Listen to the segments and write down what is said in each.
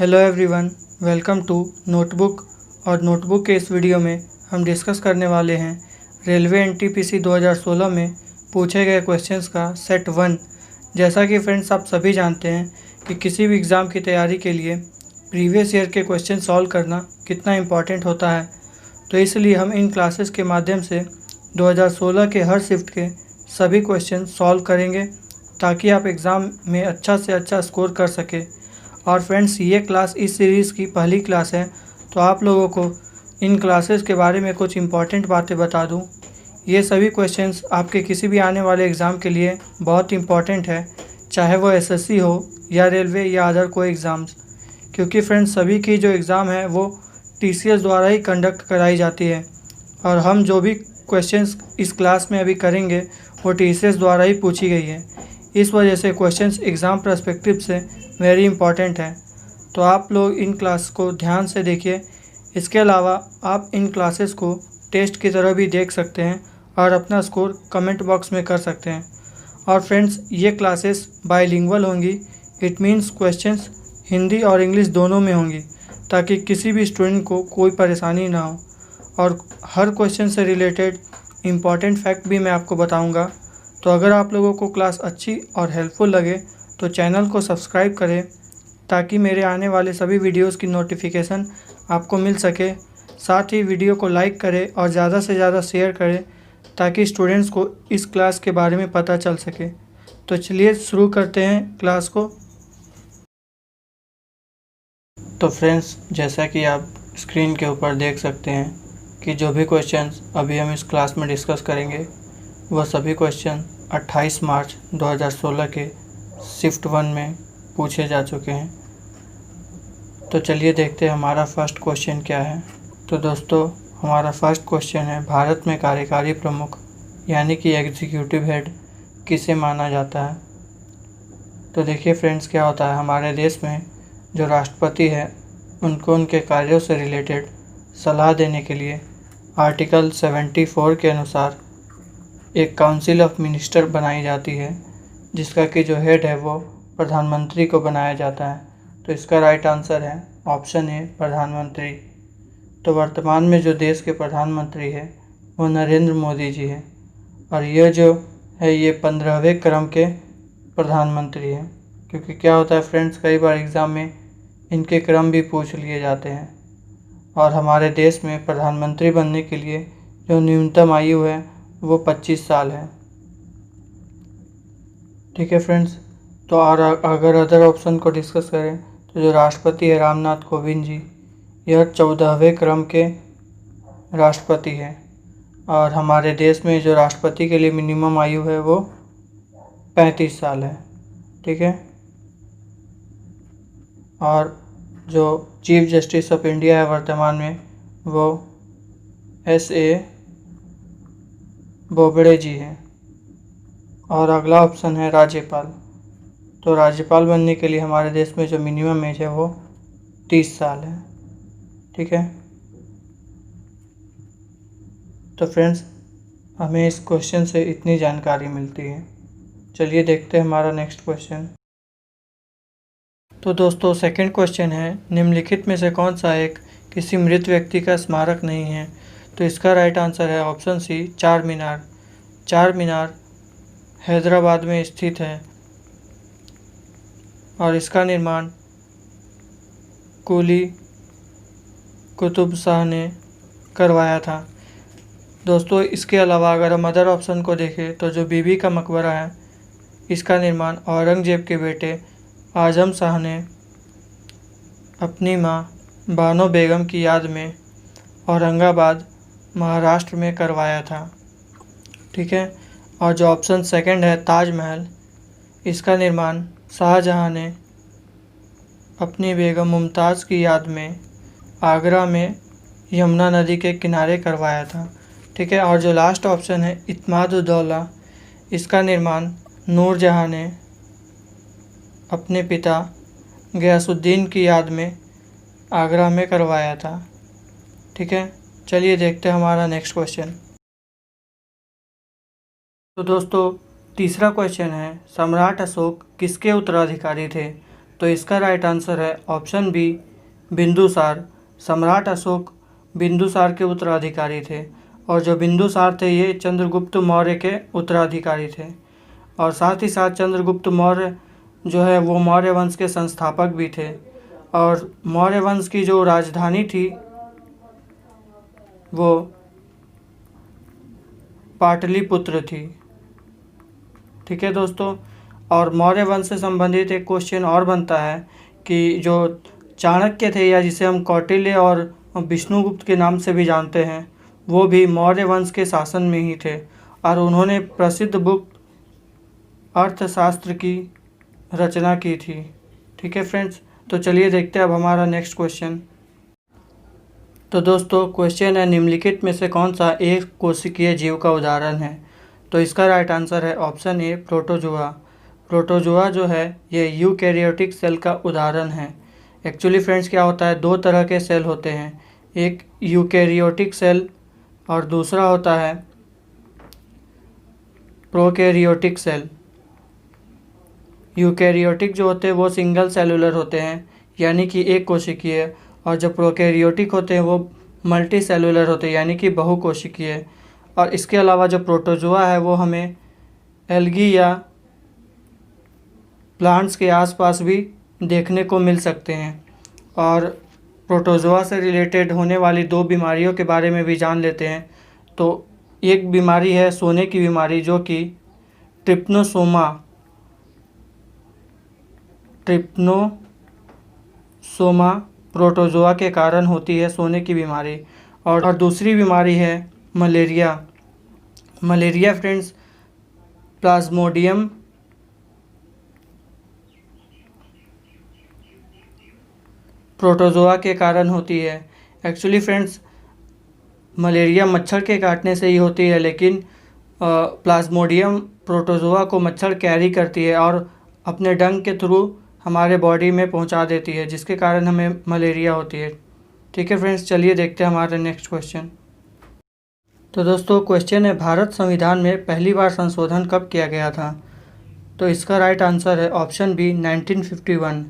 Hello everyone, welcome to notebook. और notebook के इस वीडियो में हम डिस्कस करने वाले हैं रेलवे एनटीपीसी 2016 में पूछे गए क्वेश्चंस का सेट 1। जैसा कि फ्रेंड्स आप सभी जानते हैं कि किसी भी एग्ज़ाम की तैयारी के लिए प्रीवियस ईयर के क्वेश्चन सॉल्व करना कितना इम्पॉर्टेंट होता है। तो इसलिए हम इन क्लासेस के माध्यम से 2016 के हर शिफ्ट के सभी क्वेश्चन सॉल्व करेंगे ताकि आप एग्ज़ाम में अच्छा से अच्छा स्कोर कर सकें। और फ्रेंड्स, ये क्लास इस सीरीज़ की पहली क्लास है, तो आप लोगों को इन क्लासेस के बारे में कुछ इम्पॉर्टेंट बातें बता दूं। ये सभी क्वेश्चंस आपके किसी भी आने वाले एग्ज़ाम के लिए बहुत इम्पॉर्टेंट है, चाहे वो एसएससी हो या रेलवे या अदर कोई एग्ज़ाम्स। क्योंकि फ्रेंड्स, सभी की जो एग्ज़ाम है वो टीसीएस द्वारा ही कंडक्ट कराई जाती है, और हम जो भी क्वेश्चंस इस क्लास में अभी करेंगे वो टीसीएस द्वारा ही पूछी गई है। इस वजह से क्वेश्चंस एग्ज़ाम पर्सपेक्टिव से वेरी इंपॉर्टेंट है। तो आप लोग इन क्लास को ध्यान से देखिए। इसके अलावा आप इन क्लासेस को टेस्ट की तरह भी देख सकते हैं और अपना स्कोर कमेंट बॉक्स में कर सकते हैं। और फ्रेंड्स, ये क्लासेस बाइलिंगुअल होंगी। इट मीन्स क्वेश्चंस हिंदी और इंग्लिश दोनों में होंगी, ताकि किसी भी स्टूडेंट को कोई परेशानी ना हो। और हर क्वेश्चन से रिलेटेड इम्पॉर्टेंट फैक्ट भी मैं आपको बताऊंगा। तो अगर आप लोगों को क्लास अच्छी और हेल्पफुल लगे तो चैनल को सब्सक्राइब करें, ताकि मेरे आने वाले सभी वीडियोस की नोटिफिकेशन आपको मिल सके। साथ ही वीडियो को लाइक करें और ज़्यादा से ज़्यादा शेयर करें, ताकि स्टूडेंट्स को इस क्लास के बारे में पता चल सके। तो चलिए शुरू करते हैं क्लास को। तो फ्रेंड्स, जैसा कि आप स्क्रीन के ऊपर देख सकते हैं कि जो भी क्वेश्चंस अभी हम इस क्लास में डिस्कस करेंगे वह सभी क्वेश्चन 28 मार्च 2016 के शिफ्ट 1 में पूछे जा चुके हैं। तो चलिए देखते हैं हमारा फर्स्ट क्वेश्चन क्या है। तो दोस्तों, हमारा फर्स्ट क्वेश्चन है, भारत में कार्यकारी प्रमुख यानी कि एग्जीक्यूटिव हेड किसे माना जाता है। तो देखिए फ्रेंड्स, क्या होता है, हमारे देश में जो राष्ट्रपति है उनको उनके कार्यों से रिलेटेड सलाह देने के लिए आर्टिकल 74 के अनुसार एक काउंसिल ऑफ मिनिस्टर बनाई जाती है, जिसका कि जो हेड है वो प्रधानमंत्री को बनाया जाता है। तो इसका राइट आंसर है ऑप्शन ए, प्रधानमंत्री। तो वर्तमान में जो देश के प्रधानमंत्री है वो नरेंद्र मोदी जी हैं, और ये जो है ये 15वें क्रम के प्रधानमंत्री हैं। क्योंकि क्या होता है फ्रेंड्स, कई बार एग्ज़ाम में इनके क्रम भी पूछ लिए जाते हैं। और हमारे देश में प्रधानमंत्री बनने के लिए जो न्यूनतम आयु है वो 25 साल है। ठीक है फ्रेंड्स। तो और अगर अदर ऑप्शन को डिस्कस करें तो जो राष्ट्रपति है रामनाथ कोविंद जी, यह 14वें क्रम के राष्ट्रपति हैं। और हमारे देश में जो राष्ट्रपति के लिए मिनिमम आयु है वो 35 साल है। ठीक है। और जो चीफ जस्टिस ऑफ इंडिया है वर्तमान में वो S.A. बोबड़े जी हैं। और अगला ऑप्शन है राज्यपाल। तो राज्यपाल बनने के लिए हमारे देश में जो मिनिमम एज है वो 30 साल है। ठीक है। तो फ्रेंड्स, हमें इस क्वेश्चन से इतनी जानकारी मिलती है। चलिए देखते हैं हमारा नेक्स्ट क्वेश्चन। तो दोस्तों, सेकंड क्वेश्चन है, निम्नलिखित में से कौन सा एक किसी मृत व्यक्ति का स्मारक नहीं है। तो इसका राइट आंसर है ऑप्शन सी, चार मीनार। चार मीनार हैदराबाद में स्थित है और इसका निर्माण कुली कुतुब शाह ने करवाया था। दोस्तों, इसके अलावा अगर हम अदर ऑप्शन को देखें तो जो बीबी का मकबरा है इसका निर्माण औरंगजेब के बेटे आजम शाह ने अपनी मां बानो बेगम की याद में औरंगाबाद महाराष्ट्र में करवाया था। ठीक है। और जो ऑप्शन सेकंड है ताजमहल, इसका निर्माण शाहजहां ने अपनी बेगम मुमताज़ की याद में आगरा में यमुना नदी के किनारे करवाया था। ठीक है। और जो लास्ट ऑप्शन है इत्माद-उद-दौला, इसका निर्माण नूरजहां ने अपने पिता गयासुद्दीन की याद में आगरा में करवाया था। ठीक है। चलिए देखते हैं हमारा नेक्स्ट क्वेश्चन। तो दोस्तों, तीसरा क्वेश्चन है, सम्राट अशोक किसके उत्तराधिकारी थे। तो इसका राइट आंसर है ऑप्शन बी बिंदुसार। सम्राट अशोक बिंदुसार के उत्तराधिकारी थे और जो बिंदुसार थे ये चंद्रगुप्त मौर्य के उत्तराधिकारी थे और साथ ही साथ चंद्रगुप्त मौर्य जो है वो मौर्य वंश के संस्थापक भी थे और मौर्य वंश की जो राजधानी थी वो पाटलिपुत्र थी। ठीक है दोस्तों, और मौर्य वंश से संबंधित एक क्वेश्चन और बनता है कि जो चाणक्य थे या जिसे हम कौटिल्य और विष्णुगुप्त के नाम से भी जानते हैं वो भी मौर्य वंश के शासन में ही थे और उन्होंने प्रसिद्ध बुक अर्थशास्त्र की रचना की थी। ठीक है फ्रेंड्स, तो चलिए देखते हैं अब हमारा नेक्स्ट क्वेश्चन। तो दोस्तों क्वेश्चन है निम्नलिखित में से कौन सा एक कोशिकीय जीव का उदाहरण है। तो इसका राइट आंसर है ऑप्शन ए प्रोटोजोआ। प्रोटोजोआ जो है ये यूकैरियोटिक सेल का उदाहरण है। एक्चुअली फ्रेंड्स क्या होता है, दो तरह के सेल होते हैं, एक यूकैरियोटिक सेल और दूसरा होता है प्रोकैरियोटिक सेल। यूकैरियोटिक जो होते हैं वो सिंगल सेलुलर होते हैं यानी कि एक कोशिकीय, और जो प्रोकैरियोटिक होते हैं वो मल्टी सेलुलर होते हैं यानी कि बहुकोशिकीय। और इसके अलावा जो प्रोटोजोआ है वो हमें एल्गी या प्लांट्स के आसपास भी देखने को मिल सकते हैं। और प्रोटोजोआ से रिलेटेड होने वाली दो बीमारियों के बारे में भी जान लेते हैं। तो एक बीमारी है सोने की बीमारी जो कि ट्रिप्नोसोमा प्रोटोजोआ के कारण होती है सोने की बीमारी, और दूसरी बीमारी है malaria. Malaria friends Plasmodium protozoa के कारण होती है। एक्चुअली फ्रेंड्स मलेरिया मच्छर के काटने से ही होती है, लेकिन प्लाज्मोडियम प्रोटोजोआ को मच्छर कैरी करती है और अपने डंक के थ्रू हमारे बॉडी में पहुंचा देती है, जिसके कारण हमें मलेरिया होती है। ठीक है फ्रेंड्स, चलिए देखते हैं हमारा नेक्स्ट क्वेश्चन। तो दोस्तों क्वेश्चन है भारत संविधान में पहली बार संशोधन कब किया गया था। तो इसका राइट आंसर है ऑप्शन बी 1951।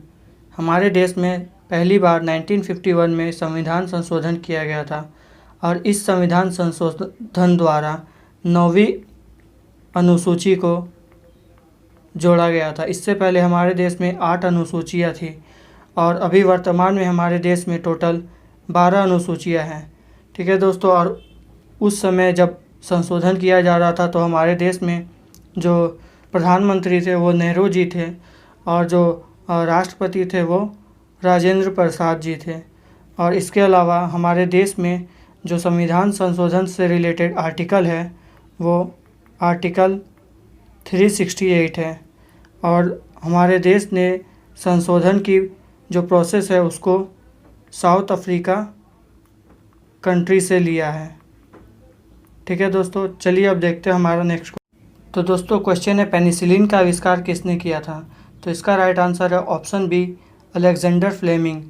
हमारे देश में पहली बार 1951 में संविधान संशोधन किया गया था और इस संविधान संशोधन द्वारा 9वीं अनुसूची को जोड़ा गया था। इससे पहले हमारे देश में 8 अनुसूचियाँ थी और अभी वर्तमान में हमारे देश में टोटल 12 अनुसूचियाँ हैं। ठीक है दोस्तों, और उस समय जब संशोधन किया जा रहा था तो हमारे देश में जो प्रधानमंत्री थे वो नेहरू जी थे और जो राष्ट्रपति थे वो राजेंद्र प्रसाद जी थे। और इसके अलावा हमारे देश में जो संविधान संशोधन से रिलेटेड आर्टिकल है वो आर्टिकल 368 है और हमारे देश ने संशोधन की जो प्रोसेस है उसको साउथ अफ्रीका कंट्री से लिया है। ठीक है दोस्तों, चलिए अब देखते हैं हमारा नेक्स्ट। तो दोस्तों क्वेश्चन है पेनिसिलिन का आविष्कार किसने किया था। तो इसका राइट आंसर है ऑप्शन बी अलेक्जेंडर फ्लेमिंग।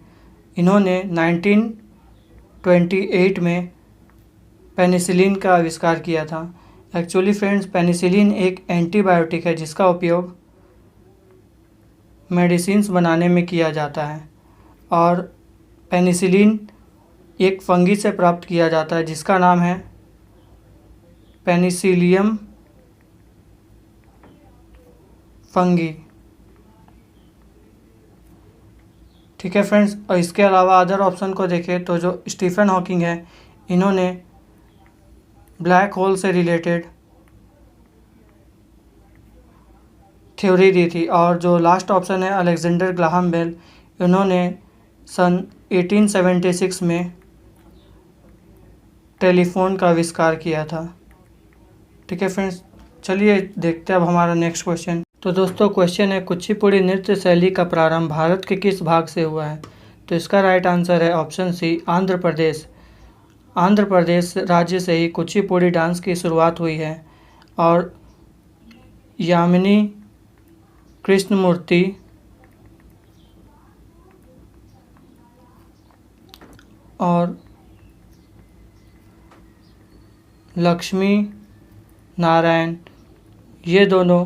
इन्होंने 1928 में पेनिसिलिन का आविष्कार किया था। एक्चुअली फ्रेंड्स पेनिसिलिन एक एंटीबायोटिक है जिसका उपयोग मेडिसिन्स बनाने में किया जाता है और पेनिसिलिन एक फंगी से प्राप्त किया जाता है जिसका नाम है पेनिसिलियम फंगी। ठीक है फ्रेंड्स, और इसके अलावा अदर ऑप्शन को देखें तो जो स्टीफन हॉकिंग है इन्होंने ब्लैक होल से रिलेटेड थ्योरी दी थी और जो लास्ट ऑप्शन है अलेक्जेंडर ग्राहम बेल, इन्होंने सन 1876 में टेलीफोन का आविष्कार किया था। ठीक है फ्रेंड्स, चलिए देखते हैं अब हमारा नेक्स्ट क्वेश्चन। तो दोस्तों क्वेश्चन है कुचिपुड़ी नृत्य शैली का प्रारंभ भारत के किस भाग से हुआ है। तो इसका राइट आंसर है ऑप्शन सी आंध्र प्रदेश। आंध्र प्रदेश राज्य से ही कुचिपुड़ी डांस की शुरुआत हुई है और यामिनी कृष्णमूर्ति और लक्ष्मी नारायण ये दोनों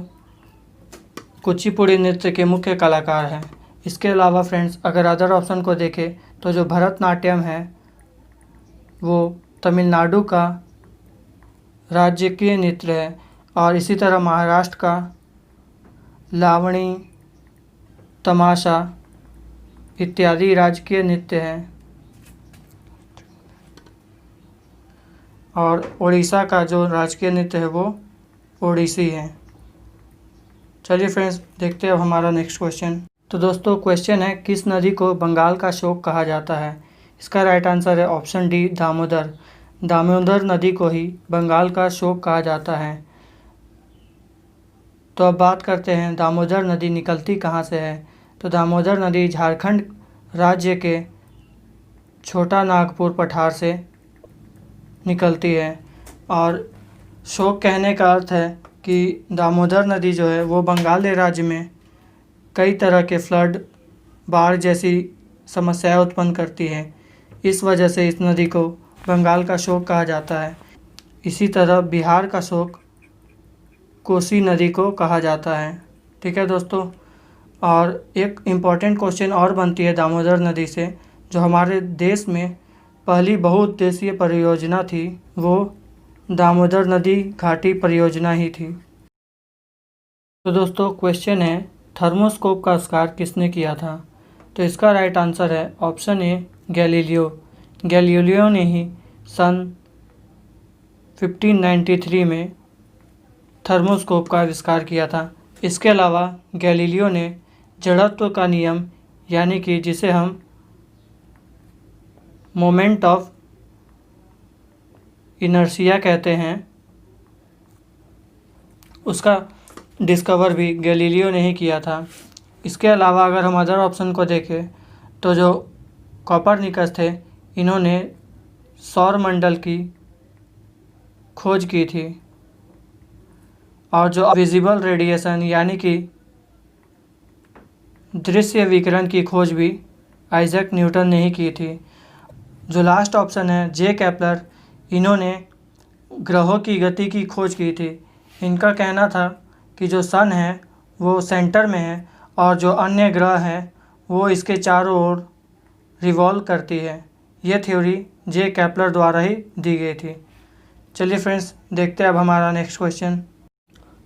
कुचिपुड़ी नृत्य के मुख्य कलाकार हैं। इसके अलावा फ्रेंड्स अगर अदर ऑप्शन को देखें तो जो भरतनाट्यम है वो तमिलनाडु का राजकीय नृत्य है और इसी तरह महाराष्ट्र का लावणी, तमाशा इत्यादि राजकीय नृत्य हैं और उड़ीसा का जो राजकीय नृत्य है वो ओडिसी है। चलिए फ्रेंड्स देखते हैं अब हमारा नेक्स्ट क्वेश्चन। तो दोस्तों क्वेश्चन है, किस नदी को बंगाल का शोक कहा जाता है? इसका राइट आंसर है ऑप्शन डी, दामोदर। दामोदर नदी को ही बंगाल का शोक कहा जाता है। तो अब बात करते हैं दामोदर नदी निकलती कहाँ से है। तो दामोदर नदी झारखंड राज्य के छोटा नागपुर पठार से निकलती है और शोक कहने का अर्थ है कि दामोदर नदी जो है वो बंगाल राज्य में कई तरह के फ्लड, बाढ़ जैसी समस्याएं उत्पन्न करती है। इस वजह से इस नदी को बंगाल का शोक कहा जाता है। इसी तरह बिहार का शोक कोसी नदी को कहा जाता है। ठीक है दोस्तों, और एक इम्पॉर्टेंट क्वेश्चन और बनती है दामोदर नदी से, जो हमारे देश में पहली बहुउद्देशीय परियोजना थी वो दामोदर नदी घाटी परियोजना ही थी। तो दोस्तों क्वेश्चन है, थर्मोस्कोप का आविष्कार किसने किया था? तो इसका राइट आंसर है ऑप्शन ए, गैलीलियो। गैलीलियो ने ही सन 1593 में थर्मोस्कोप का आविष्कार किया था। इसके अलावा गैलीलियो ने जड़त्व का नियम, यानी कि जिसे हम मोमेंट ऑफ इनर्शिया कहते हैं, उसका डिस्कवर भी गैलीलियो ने ही किया था। इसके अलावा अगर हम अदर ऑप्शन को देखें तो जो कोपरनिकस थे, इन्होंने सौर मंडल की खोज की थी और जो विजिबल रेडिएशन यानी कि दृश्य विकिरण की खोज भी आइजैक न्यूटन ने ही की थी। जो लास्ट ऑप्शन है जे केपलर, इन्होंने ग्रहों की गति की खोज की थी। इनका कहना था कि जो सन है वो सेंटर में है और जो अन्य ग्रह हैं वो इसके चारों ओर रिवॉल्व करती है। ये थ्योरी जे केपलर द्वारा ही दी गई थी। चलिए फ्रेंड्स देखते हैं अब हमारा नेक्स्ट क्वेश्चन।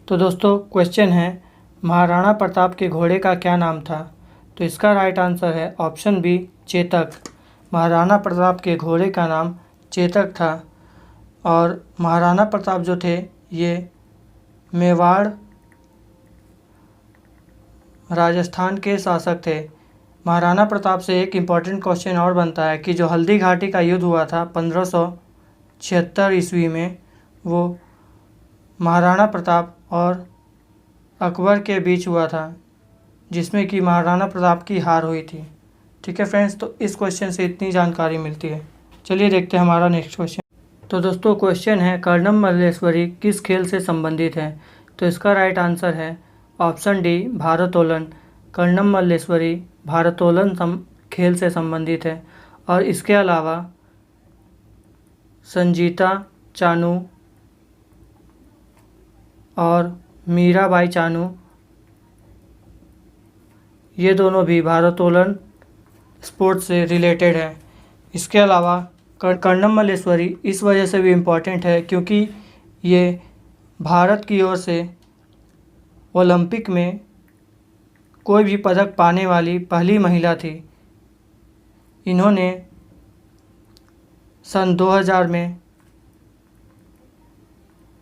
तो दोस्तों क्वेश्चन है, महाराणा प्रताप के घोड़े का क्या नाम था? तो इसका राइट आंसर है ऑप्शन बी, चेतक। महाराणा प्रताप के घोड़े का नाम चेतक था और महाराणा प्रताप जो थे ये मेवाड़ राजस्थान के शासक थे। महाराणा प्रताप से एक इम्पॉर्टेंट क्वेश्चन और बनता है कि जो हल्दी घाटी का युद्ध हुआ था 1576 ईस्वी में, वो महाराणा प्रताप और अकबर के बीच हुआ था, जिसमें कि महाराणा प्रताप की हार हुई थी। ठीक है फ्रेंड्स, तो इस क्वेश्चन से इतनी जानकारी मिलती है। चलिए देखते हैं हमारा नेक्स्ट क्वेश्चन। तो दोस्तों क्वेश्चन है, कर्णम मल्लेश्वरी किस खेल से संबंधित है? तो इसका राइट आंसर है ऑप्शन डी, भारोत्तोलन। कर्णम मल्लेश्वरी भारोत्तोलन खेल से संबंधित है और इसके अलावा संजीता चानू और मीराबाई चानू, ये दोनों भी भारोत्तोलन स्पोर्ट्स से रिलेटेड है। इसके अलावा कर्णम मल्लेश्वरी इस वजह से भी इम्पॉर्टेंट है क्योंकि ये भारत की ओर से ओलंपिक में कोई भी पदक पाने वाली पहली महिला थी। इन्होंने सन 2000 में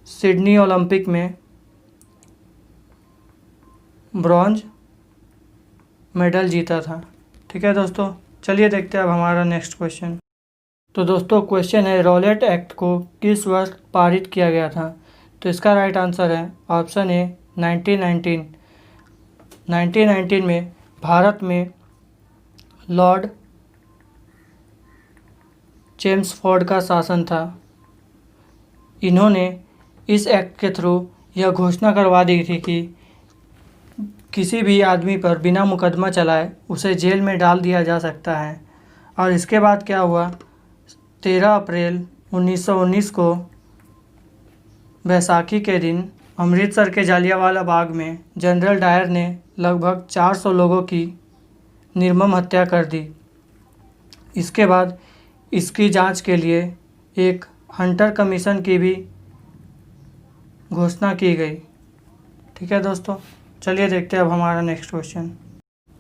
सिडनी ओलंपिक में ब्रॉन्ज मेडल जीता था। ठीक है दोस्तों, चलिए देखते हैं अब हमारा नेक्स्ट क्वेश्चन। तो दोस्तों क्वेश्चन है, रॉलेट एक्ट को किस वर्ष पारित किया गया था? तो इसका राइट आंसर है ऑप्शन ए, 1919। 1919 में भारत में लॉर्ड चेम्सफोर्ड का शासन था। इन्होंने इस एक्ट के थ्रू यह घोषणा करवा दी थी कि किसी भी आदमी पर बिना मुकदमा चलाए उसे जेल में डाल दिया जा सकता है। और इसके बाद क्या हुआ, 13 अप्रैल 1919 को बैसाखी के दिन अमृतसर के जालियांवाला बाग में जनरल डायर ने लगभग 400 लोगों की निर्मम हत्या कर दी। इसके बाद इसकी जांच के लिए एक हंटर कमीशन की भी घोषणा की गई। ठीक है दोस्तों, चलिए देखते हैं अब हमारा नेक्स्ट क्वेश्चन।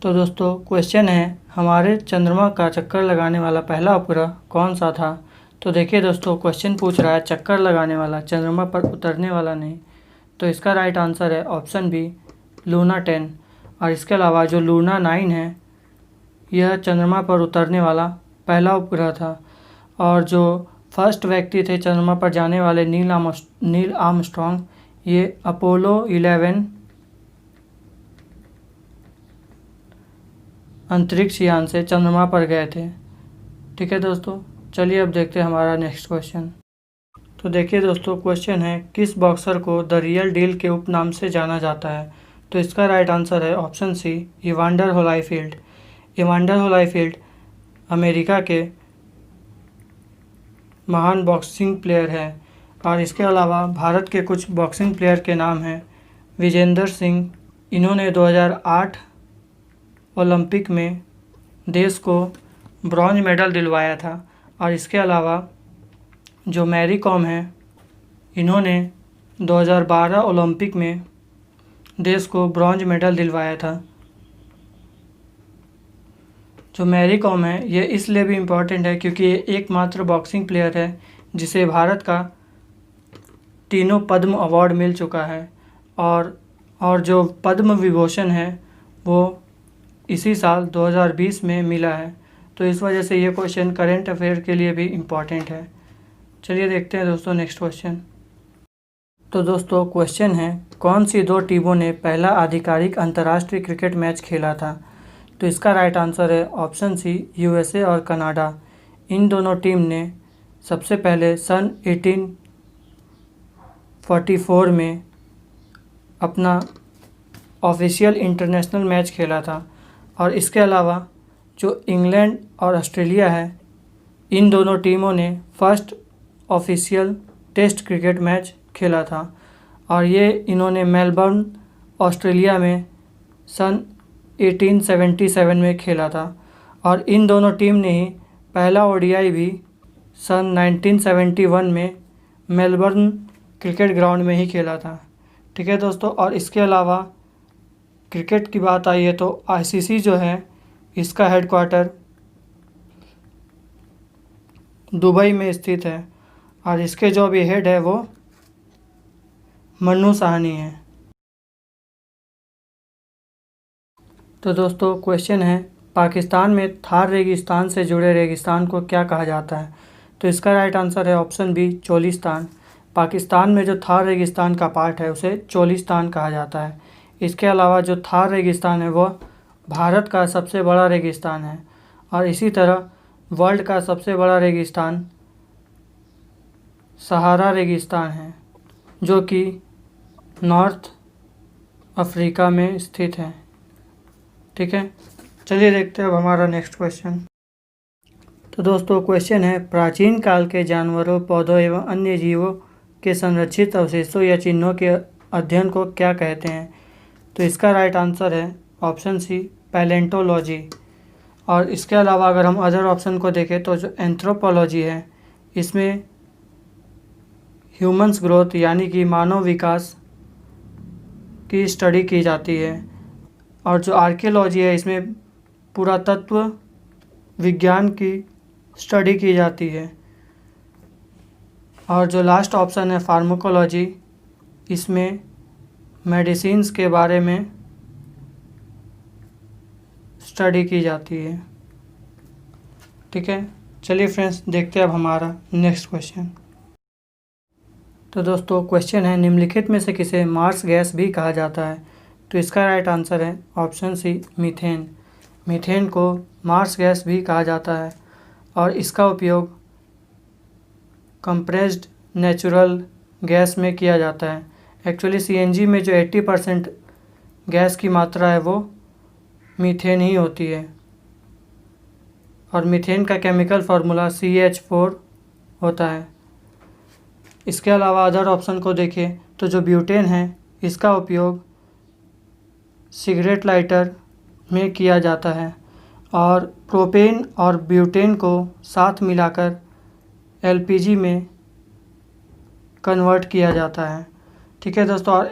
तो दोस्तों क्वेश्चन है, हमारे चंद्रमा का चक्कर लगाने वाला पहला उपग्रह कौन सा था। तो देखिए दोस्तों, क्वेश्चन पूछ रहा है चक्कर लगाने वाला, चंद्रमा पर उतरने वाला नहीं। तो इसका राइट आंसर है ऑप्शन बी, लूना 10। और इसके अलावा जो लूना 9 है, यह चंद्रमा पर उतरने वाला पहला उपग्रह था। और जो फर्स्ट व्यक्ति थे चंद्रमा पर जाने वाले, नील आर्मस्ट्रॉन्ग, ये अपोलो 11 अंतरिक्ष यान से चंद्रमा पर गए थे। ठीक है दोस्तों, चलिए अब देखते हैं हमारा नेक्स्ट क्वेश्चन। तो देखिए दोस्तों, क्वेश्चन है, किस बॉक्सर को द रियल डील के उपनाम से जाना जाता है। तो इसका राइट आंसर है option C, Evander Holyfield. Evander Holyfield America के महान बॉक्सिंग प्लेयर है। और इसके अलावा भारत के कुछ बॉक्सिंग प्लेयर के नाम हैं विजेंदर सिंह, इन्होंने 2008 ओलंपिक में देश को ब्रॉन्ज मेडल दिलवाया था। और इसके अलावा जो मैरी कॉम है, इन्होंने 2012 ओलंपिक में देश को ब्रॉन्ज मेडल दिलवाया था। जो मैरी कॉम है, ये इसलिए भी इम्पॉर्टेंट है क्योंकि ये एकमात्र बॉक्सिंग प्लेयर है जिसे भारत का तीनों पद्म अवार्ड मिल चुका है। और जो पद्म विभूषण है वो इसी साल 2020 में मिला है। तो इस वजह से ये क्वेश्चन करेंट अफेयर के लिए भी इम्पॉर्टेंट है। चलिए देखते हैं दोस्तों नेक्स्ट क्वेश्चन। तो दोस्तों क्वेश्चन है, कौन सी दो टीमों ने पहला आधिकारिक अंतर्राष्ट्रीय क्रिकेट मैच खेला था। तो इसका राइट आंसर है ऑप्शन सी, यूएसए और कनाडा। इन दोनों टीम ने सबसे पहले सन 1844 में अपना ऑफिशियल इंटरनेशनल मैच खेला था। और इसके अलावा जो इंग्लैंड और ऑस्ट्रेलिया है, इन दोनों टीमों ने first official test cricket match खेला था। और ये इन्होंने मेलबर्न ऑस्ट्रेलिया में सन 1877 में खेला था। और इन दोनों टीम ने ही पहला ओडीआई भी सन 1971 में मेलबर्न क्रिकेट ग्राउंड में ही खेला था। ठीक है दोस्तों, और इसके अलावा क्रिकेट की बात आई है तो आईसीसी जो है, इसका हेडक्वार्टर दुबई में स्थित है। और इसके जो अभी हेड है वो मन्नू साहनी है। तो दोस्तों क्वेश्चन है, पाकिस्तान में थार रेगिस्तान से जुड़े रेगिस्तान को क्या कहा जाता है। तो इसका राइट आंसर है ऑप्शन बी, चोलिस्तान। पाकिस्तान में जो थार रेगिस्तान का पार्ट है उसे चोलिस्तान कहा जाता है। इसके अलावा जो थार रेगिस्तान है वह भारत का सबसे बड़ा रेगिस्तान है। और इसी तरह वर्ल्ड का सबसे बड़ा रेगिस्तान सहारा रेगिस्तान है, जो कि नॉर्थ अफ्रीका में स्थित है। ठीक है, चलिए देखते हैं अब हमारा नेक्स्ट क्वेश्चन। तो दोस्तों क्वेश्चन है, प्राचीन काल के जानवरों, पौधों एवं अन्य जीवों के संरक्षित अवशेषों या चिन्हों के अध्ययन को क्या कहते हैं। तो इसका राइट आंसर है ऑप्शन सी, पैलेंटोलॉजी। और इसके अलावा अगर हम अदर ऑप्शन को देखें तो जो एंथ्रोपोलॉजी है, इसमें ह्यूमंस ग्रोथ यानी कि मानव विकास की स्टडी की जाती है। और जो आर्कियोलॉजी है, इसमें पुरातत्व विज्ञान की स्टडी की जाती है। और जो लास्ट ऑप्शन है फार्माकोलॉजी, इसमें मेडिसिन्स के बारे में स्टडी की जाती है। ठीक है, चलिए फ्रेंड्स देखते हैं अब हमारा नेक्स्ट क्वेश्चन। तो दोस्तों क्वेश्चन है, निम्नलिखित में से किसे मार्स गैस भी कहा जाता है। तो इसका राइट आंसर है ऑप्शन सी, मीथेन। मीथेन को मार्स गैस भी कहा जाता है और इसका उपयोग कंप्रेस्ड नेचुरल गैस में किया जाता है। एक्चुअली सीएनजी में जो 80% गैस की मात्रा है वो मीथेन ही होती है। और मीथेन का केमिकल फार्मूला CH4 होता है। इसके अलावा अदर ऑप्शन को देखें तो जो ब्यूटेन है, इसका उपयोग सिगरेट लाइटर में किया जाता है। और प्रोपेन और ब्यूटेन को साथ मिलाकर एलपीजी में कन्वर्ट किया जाता है। ठीक है दोस्तों, और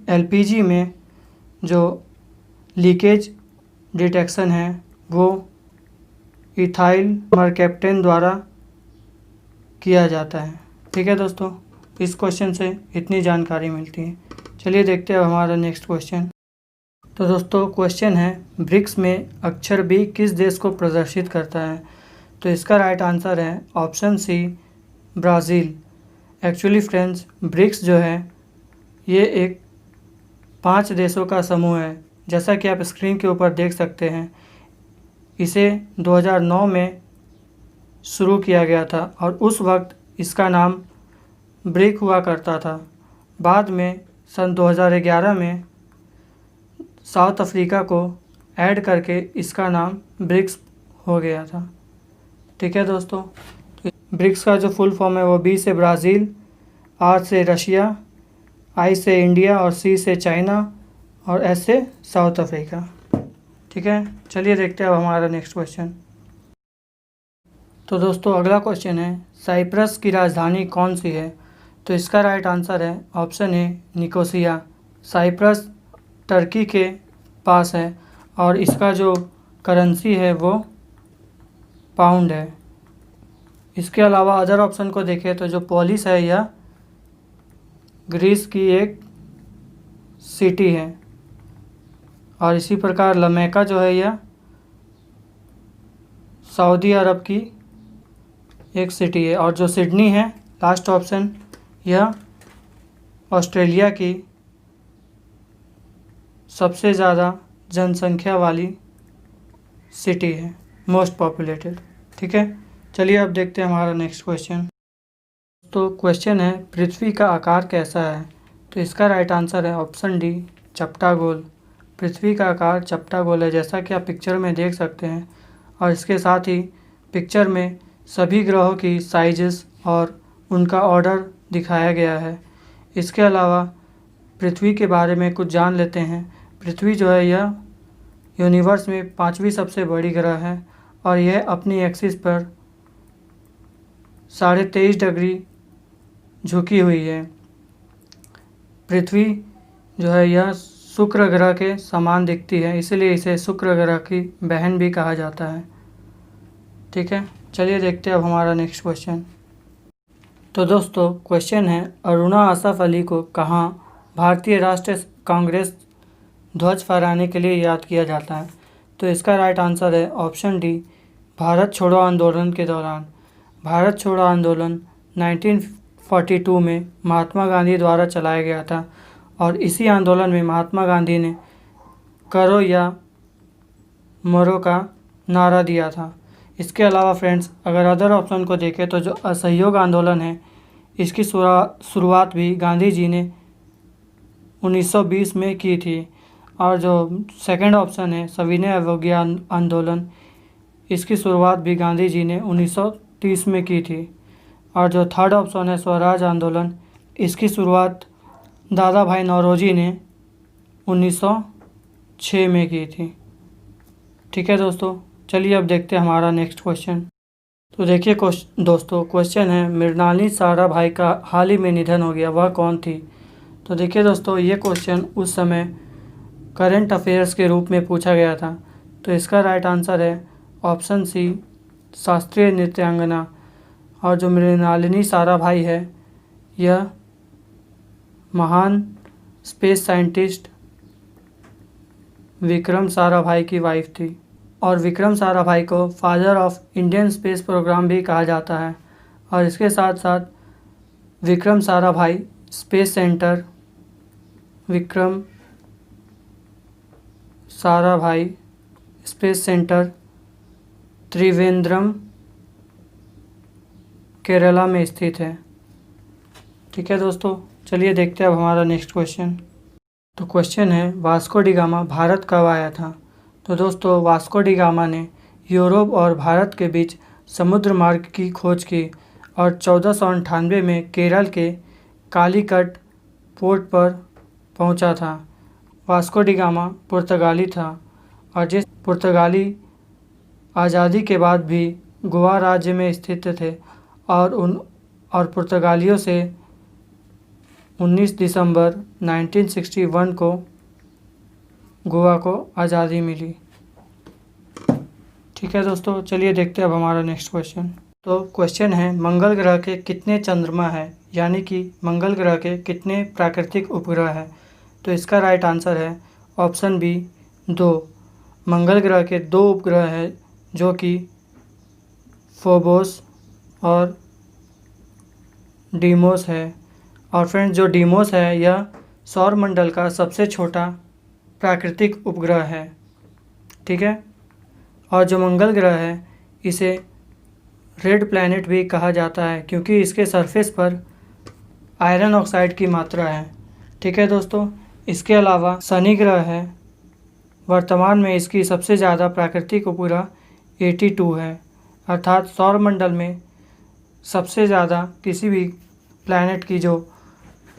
एलपीजी में जो लीकेज डिटेक्शन है वो इथाइल मरकैप्टेन द्वारा किया जाता है। ठीक है दोस्तों, इस क्वेश्चन से इतनी जानकारी मिलती है। चलिए देखते हैं हमारा नेक्स्ट क्वेश्चन। तो दोस्तों क्वेश्चन है, ब्रिक्स में अक्षर बी किस देश को प्रदर्शित करता है? तो इसका राइट आंसर है option C, Brazil. Actually friends, BRICS जो है ये एक 5 देशों का समूह है, जैसा कि आप स्क्रीन के ऊपर देख सकते हैं। इसे 2009 में शुरू किया गया था और उस वक्त इसका नाम ब्रिक हुआ करता था। बाद में सन 2011 में साउथ अफ्रीका को ऐड करके इसका नाम ब्रिक्स हो गया था। ठीक है दोस्तों, तो ब्रिक्स का जो फुल फॉर्म है वो बी से ब्राज़ील, आर से रशिया, आई से इंडिया और सी से चाइना और एस से साउथ अफ्रीका। ठीक है, चलिए देखते हैं अब हमारा नेक्स्ट क्वेश्चन। तो दोस्तों अगला क्वेश्चन है, साइप्रस की राजधानी कौन सी है? तो इसका राइट आंसर है option A, Nicosia. Cyprus Turkey के पास है और इसका जो करेंसी है वो पाउंड है। इसके अलावा अदर ऑप्शन को देखें तो जो पोलिस है यह ग्रीस की एक सिटी है और इसी प्रकार लमेका जो है यह सऊदी अरब की एक सिटी है और जो सिडनी है लास्ट ऑप्शन, यह ऑस्ट्रेलिया की सबसे ज़्यादा जनसंख्या वाली सिटी है, मोस्ट पॉपुलेटेड। ठीक है, चलिए अब देखते हैं हमारा नेक्स्ट क्वेश्चन। तो क्वेश्चन है, पृथ्वी का आकार कैसा है? तो इसका राइट आंसर है ऑप्शन डी, चपटा गोल। पृथ्वी का आकार चपटा गोल है, जैसा कि आप पिक्चर में देख सकते हैं, और इसके साथ ही पिक्चर में सभी ग्रहों की साइजेस और उनका ऑर्डर दिखाया गया है। इसके अलावा पृथ्वी के बारे में कुछ जान लेते हैं। पृथ्वी जो है यह यूनिवर्स में 5वीं सबसे बड़ी ग्रह है और यह अपनी एक्सिस पर 23.5 डिग्री झुकी हुई है। पृथ्वी जो है यह शुक्र ग्रह के समान दिखती है, इसलिए इसे शुक्र ग्रह की बहन भी कहा जाता है। ठीक है, चलिए देखते हैं अब हमारा नेक्स्ट क्वेश्चन। तो दोस्तों क्वेश्चन है, अरुणा आसफ अली को कहाँ भारतीय राष्ट्रीय कांग्रेस ध्वज फहराने के लिए याद किया जाता है? तो इसका राइट आंसर है ऑप्शन डी, भारत छोड़ो आंदोलन के दौरान। भारत छोड़ो आंदोलन 1942 में महात्मा गांधी द्वारा चलाया गया था और इसी आंदोलन में महात्मा गांधी ने करो या मरो का नारा दिया था। इसके अलावा फ्रेंड्स, अगर अदर ऑप्शन को देखें तो जो असहयोग आंदोलन है इसकी शुरुआत भी गांधी जी ने 1920 में की थी और जो सेकंड ऑप्शन है सविनय अवज्ञा आंदोलन, इसकी शुरुआत भी गांधी जी ने 1930 में की थी और जो थर्ड ऑप्शन है स्वराज आंदोलन, इसकी शुरुआत दादा भाई नौरोजी ने 1906 में की थी। ठीक है दोस्तों, चलिए अब देखते हैं हमारा नेक्स्ट क्वेश्चन। तो देखिए दोस्तों क्वेश्चन है, मृणालिनी साराभाई का हाल ही में निधन हो गया, वह कौन थी? तो देखिए दोस्तों, ये क्वेश्चन उस समय करंट अफेयर्स के रूप में पूछा गया था। तो इसका राइट आंसर है ऑप्शन सी, शास्त्रीय नृत्यांगना। और जो मृणालिनी साराभाई है यह महान स्पेस साइंटिस्ट विक्रम साराभाई की वाइफ थी और विक्रम साराभाई को father of Indian space programme भी कहा जाता है। और इसके साथ साथ Vikram Sarabhai space centre, Vikram Sarabhai space centre Trivandrum Kerala में स्थित है। ठीक है दोस्तों, चलिए देखते हैं अब हमारा नेक्स्ट क्वेश्चन। तो क्वेश्चन है, वास्को डी गामा भारत कब आया था? तो दोस्तों वास्को डी गामा ने यूरोप और भारत के बीच समुद्र मार्ग की खोज की और 1498 में केरल के कालीकट पोर्ट पर पहुंचा था। वास्को डी गामा पुर्तगाली था और जिस पुर्तगाली आज़ादी के बाद भी गोवा राज्य में स्थित थे और पुर्तगालियों से 19 दिसंबर 1961 को गोवा को आज़ादी मिली। ठीक है दोस्तों, चलिए देखते हैं अब हमारा नेक्स्ट क्वेश्चन। तो क्वेश्चन है, मंगल ग्रह के कितने चंद्रमा है, यानी कि मंगल ग्रह के कितने प्राकृतिक उपग्रह हैं। तो इसका राइट आंसर है ऑप्शन बी 2। मंगल ग्रह के 2 उपग्रह हैं जो कि फोबोस और डीमोस है। और फ्रेंड्स, जो डीमोस है यह सौरमंडल का सबसे छोटा प्राकृतिक उपग्रह है। ठीक है, और जो मंगल ग्रह है इसे रेड प्लैनेट भी कहा जाता है क्योंकि इसके सरफेस पर आयरन ऑक्साइड की मात्रा है। ठीक है दोस्तों, इसके अलावा शनि ग्रह है, वर्तमान में इसकी सबसे ज़्यादा प्राकृतिक उपग्रह 82 है, अर्थात सौरमंडल में सबसे ज़्यादा किसी भी प्लैनेट की जो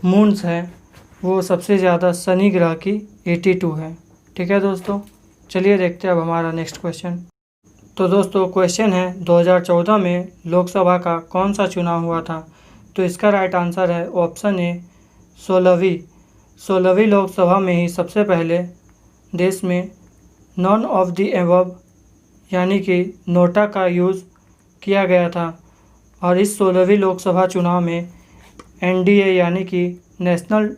मून्स है वो सबसे ज़्यादा शनि ग्रह की 82 है। ठीक है दोस्तों, चलिए देखते हैं अब हमारा नेक्स्ट क्वेश्चन। तो दोस्तों क्वेश्चन है, 2014 में लोकसभा का कौन सा चुनाव हुआ था। तो इसका राइट आंसर है ऑप्शन ए 16वीं लोकसभा में ही सबसे पहले देश में नॉन ऑफ द एबव यानी कि नोटा का यूज़ किया गया था। और इस 16वीं लोकसभा चुनाव में एनडीए यानी कि नेशनल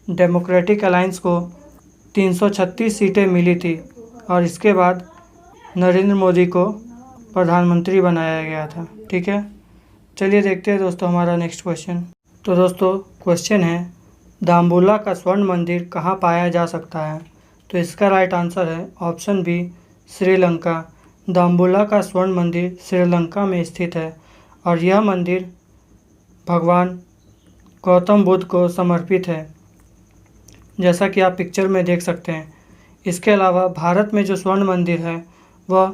डेमोक्रेटिक अलायंस को 336 सीटें मिली थी और इसके बाद नरेंद्र मोदी को प्रधानमंत्री बनाया गया था। ठीक है, चलिए देखते हैं दोस्तों हमारा नेक्स्ट क्वेश्चन। तो दोस्तों क्वेश्चन है, दाम्बुला का स्वर्ण मंदिर कहाँ पाया जा सकता है। तो इसका राइट आंसर है ऑप्शन बी श्रीलंका। दाम्बुला का स्वर्ण मंदिर श्रीलंका में स्थित है और यह मंदिर भगवान गौतम बुद्ध को समर्पित है, जैसा कि आप पिक्चर में देख सकते हैं। इसके अलावा भारत में जो स्वर्ण मंदिर है वह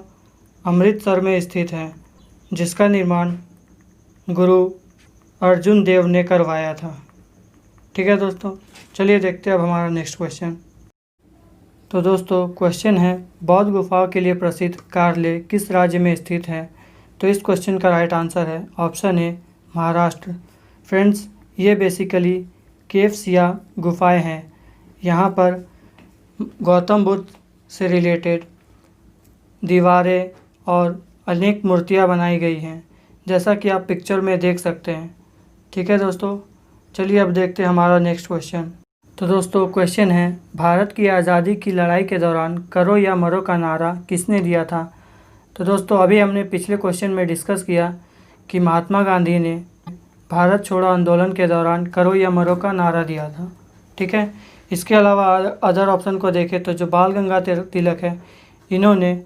अमृतसर में स्थित है, जिसका निर्माण गुरु अर्जुन देव ने करवाया था। ठीक है दोस्तों, चलिए देखते हैं अब हमारा नेक्स्ट क्वेश्चन। तो दोस्तों क्वेश्चन है, बौद्ध गुफाओं के लिए प्रसिद्ध कार्ले किस राज्य में स्थित है। तो इस क्वेश्चन का राइट आंसर है ऑप्शन ए महाराष्ट्र। फ्रेंड्स, ये बेसिकली केव्स या गुफाएं हैं। यहाँ पर गौतम बुद्ध से रिलेटेड दीवारें और अनेक मूर्तियाँ बनाई गई हैं, जैसा कि आप पिक्चर में देख सकते हैं। ठीक है दोस्तों, चलिए अब देखते हैं हमारा नेक्स्ट क्वेश्चन। तो दोस्तों क्वेश्चन है, भारत की आज़ादी की लड़ाई के दौरान करो या मरो का नारा किसने दिया था। तो दोस्तों अभी हमने पिछले क्वेश्चन में डिस्कस किया कि महात्मा गांधी ने भारत छोड़ो आंदोलन के दौरान करो या मरो का नारा दिया था। ठीक है, इसके अलावा अदर ऑप्शन को देखें तो जो बाल गंगाधर तिलक है, इन्होंने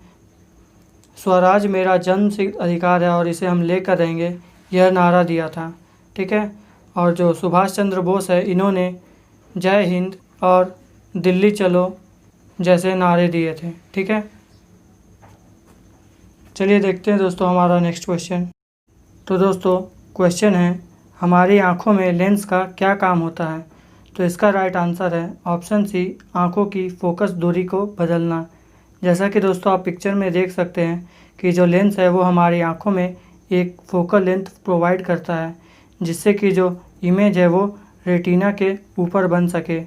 स्वराज मेरा जन्म सिद्ध अधिकार है और इसे हम लेकर रहेंगे, यह नारा दिया था। ठीक है, और जो सुभाष चंद्र बोस है, इन्होंने जय हिंद और दिल्ली चलो जैसे नारे दिए थे। ठीक है, चलिए देखते हैं दोस्तों हमारा नेक्स्ट क्वेश्चन। तो दोस्तों क्वेश्चन है, हमारी आँखों में लेंस का क्या काम होता है। तो इसका राइट आंसर है ऑप्शन सी आँखों की फोकस दूरी को बदलना। जैसा कि दोस्तों आप पिक्चर में देख सकते हैं कि जो लेंस है वो हमारी आँखों में एक फोकल लेंथ प्रोवाइड करता है, जिससे कि जो इमेज है वो रेटिना के ऊपर बन सके।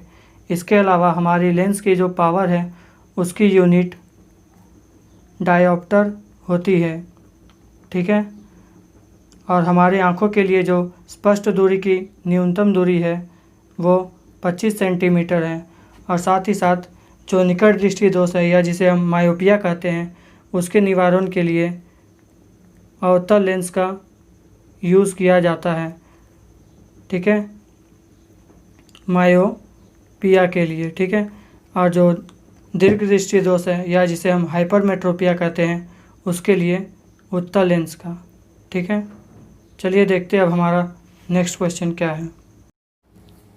इसके अलावा हमारी लेंस की जो पावर है उसकी यूनिट डायोप्टर होती है। ठीक है, और हमारी आँखों के लिए जो स्पष्ट दूरी की न्यूनतम दूरी है वो 25 सेंटीमीटर है। और साथ ही साथ जो निकट दृष्टि दोष है या जिसे हम मायोपिया कहते हैं, उसके निवारण के लिए अवतल लेंस का यूज़ किया जाता है। ठीक है, मायोपिया के लिए। ठीक है, और जो दीर्घ दृष्टि दोष है या जिसे हम हाइपरमेट्रोपिया कहते हैं, उसके लिए उत्तल लेंस का। ठीक है, चलिए देखते हैं अब हमारा नेक्स्ट क्वेश्चन क्या है।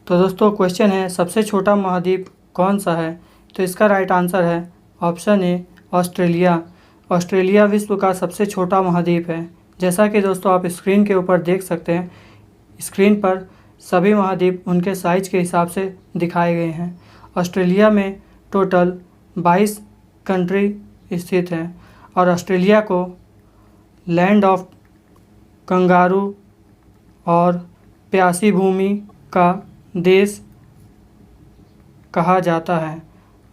तो दोस्तों क्वेश्चन है, सबसे छोटा महाद्वीप कौन सा है। तो इसका राइट आंसर है ऑप्शन ए ऑस्ट्रेलिया। ऑस्ट्रेलिया विश्व का सबसे छोटा महाद्वीप है। जैसा कि दोस्तों आप स्क्रीन के ऊपर देख सकते हैं, स्क्रीन पर सभी महाद्वीप उनके साइज के हिसाब से दिखाए गए हैं। ऑस्ट्रेलिया में टोटल 22 कंट्री स्थित हैं और ऑस्ट्रेलिया को लैंड ऑफ कंगारू और प्यासी भूमि का देश कहा जाता है।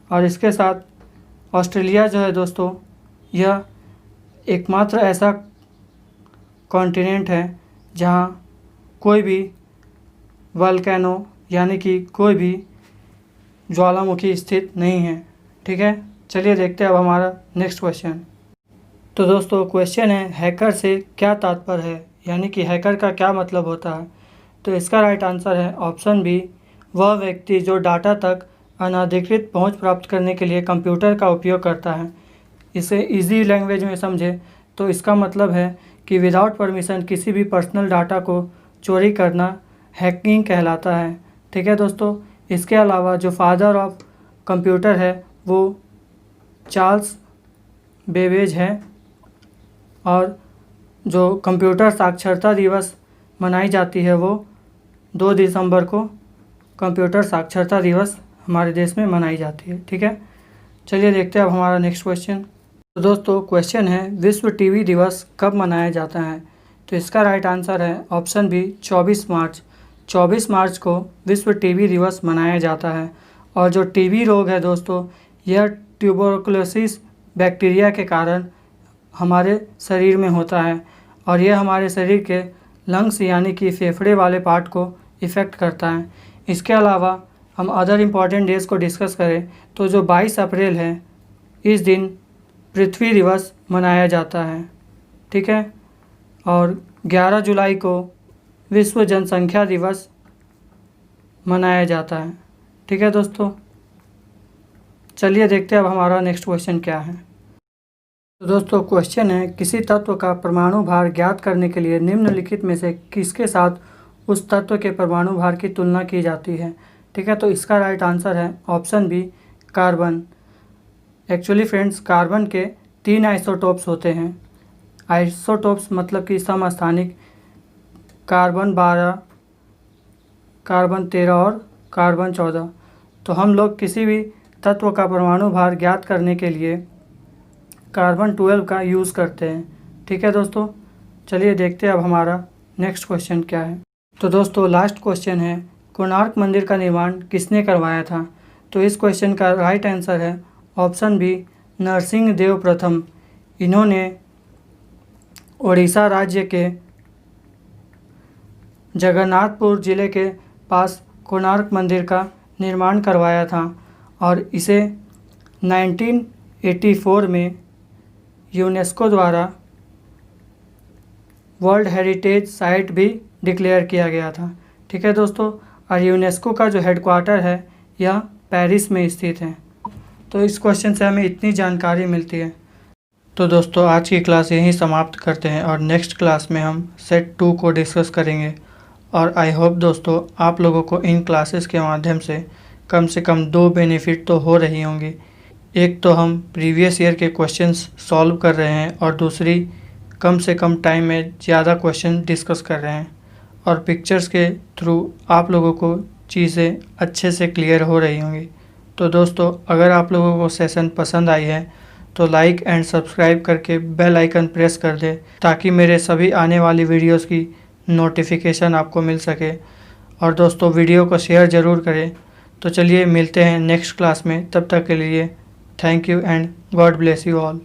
और इसके साथ ऑस्ट्रेलिया जो है दोस्तों, यह एकमात्र ऐसा कॉन्टिनेंट है जहाँ कोई भी वल्केनो यानी कि कोई भी ज्वालामुखी स्थित नहीं है। ठीक है, चलिए देखते हैं अब हमारा नेक्स्ट क्वेश्चन। तो दोस्तों क्वेश्चन है, हैकर से क्या तात्पर्य है, यानी कि हैकर का क्या मतलब होता है। तो इसका राइट आंसर है ऑप्शन बी, वह व्यक्ति जो डाटा तक अनधिकृत पहुंच प्राप्त करने के लिए कंप्यूटर का उपयोग करता है। इसे इजी लैंग्वेज में समझे तो इसका मतलब है कि विदाउट परमिशन किसी भी पर्सनल डाटा को चोरी करना हैकिंग कहलाता है। ठीक है दोस्तों, इसके अलावा जो फादर ऑफ कंप्यूटर है वो चार्ल्स बेबेज है। और जो कंप्यूटर साक्षरता दिवस मनाई जाती है वो 2 दिसंबर को कंप्यूटर साक्षरता दिवस हमारे देश में मनाई जाती है। ठीक है, चलिए देखते हैं अब हमारा नेक्स्ट क्वेश्चन। तो दोस्तों क्वेश्चन है, विश्व टीवी दिवस कब मनाया जाता है। तो इसका राइट आंसर है ऑप्शन बी, 24 मार्च। 24 मार्च को विश्व टीबी दिवस मनाया जाता है। और जो टीबी रोग है दोस्तों, यह ट्यूबरकुलोसिस बैक्टीरिया के कारण हमारे शरीर में होता है और यह हमारे शरीर के लंग्स यानी कि फेफड़े वाले पार्ट को इफ़ेक्ट करता है। इसके अलावा हम अदर इम्पॉर्टेंट डेज़ को डिस्कस करें तो जो 22 अप्रैल है, इस दिन पृथ्वी दिवस मनाया जाता है। ठीक है, और 11 जुलाई को विश्व जनसंख्या दिवस मनाया जाता है। ठीक है दोस्तों, चलिए देखते हैं अब हमारा नेक्स्ट क्वेश्चन क्या है। तो दोस्तों क्वेश्चन है, किसी तत्व का परमाणु भार ज्ञात करने के लिए निम्नलिखित में से किसके साथ उस तत्व के परमाणु भार की तुलना की जाती है। ठीक है, तो इसका राइट आंसर है option B, carbon. Actually friends, carbon के 3 आइसोटोप्स होते हैं। आइसोटोप्स मतलब कि समस्थानिक, कार्बन 12, कार्बन 13 और कार्बन 14। तो हम लोग किसी भी तत्व का परमाणु भार ज्ञात करने के लिए कार्बन 12 का यूज़ करते हैं। ठीक है दोस्तों, चलिए देखते हैं अब हमारा नेक्स्ट क्वेश्चन क्या है। तो दोस्तों लास्ट क्वेश्चन है, कोणार्क मंदिर का निर्माण किसने करवाया था। तो इस क्वेश्चन का राइट आंसर है ऑप्शन बी, नरसिंह देव प्रथम। इन्होंने ओडिशा राज्य के जगन्नाथपुर ज़िले के पास कोणार्क मंदिर का निर्माण करवाया था और इसे 1984 में यूनेस्को द्वारा वर्ल्ड हेरिटेज साइट भी डिक्लेयर किया गया था। ठीक है दोस्तों, और यूनेस्को का जो हेडक्वार्टर है यह पेरिस में स्थित है। तो इस क्वेश्चन से हमें इतनी जानकारी मिलती है। तो दोस्तों आज की क्लास यहीं समाप्त करते हैं और नेक्स्ट क्लास में हम सेट 2 को डिस्कस करेंगे। और आई होप दोस्तों आप लोगों को इन क्लासेस के माध्यम से कम 2 बेनिफिट तो हो रही होंगी। एक तो हम प्रीवियस ईयर के क्वेश्चंस सॉल्व कर रहे हैं और दूसरी कम से कम टाइम में ज़्यादा क्वेश्चन डिस्कस कर रहे हैं और पिक्चर्स के थ्रू आप लोगों को चीज़ें अच्छे से क्लियर हो रही होंगी। तो दोस्तों अगर आप लोगों को सेशन पसंद आई है तो लाइक एंड सब्सक्राइब करके बेल आइकन प्रेस कर दें ताकि मेरे सभी आने वाली वीडियोस की नोटिफिकेशन आपको मिल सके। और दोस्तों वीडियो को शेयर ज़रूर करें। तो चलिए मिलते हैं नेक्स्ट क्लास में, तब तक के लिए thank you and God bless you all.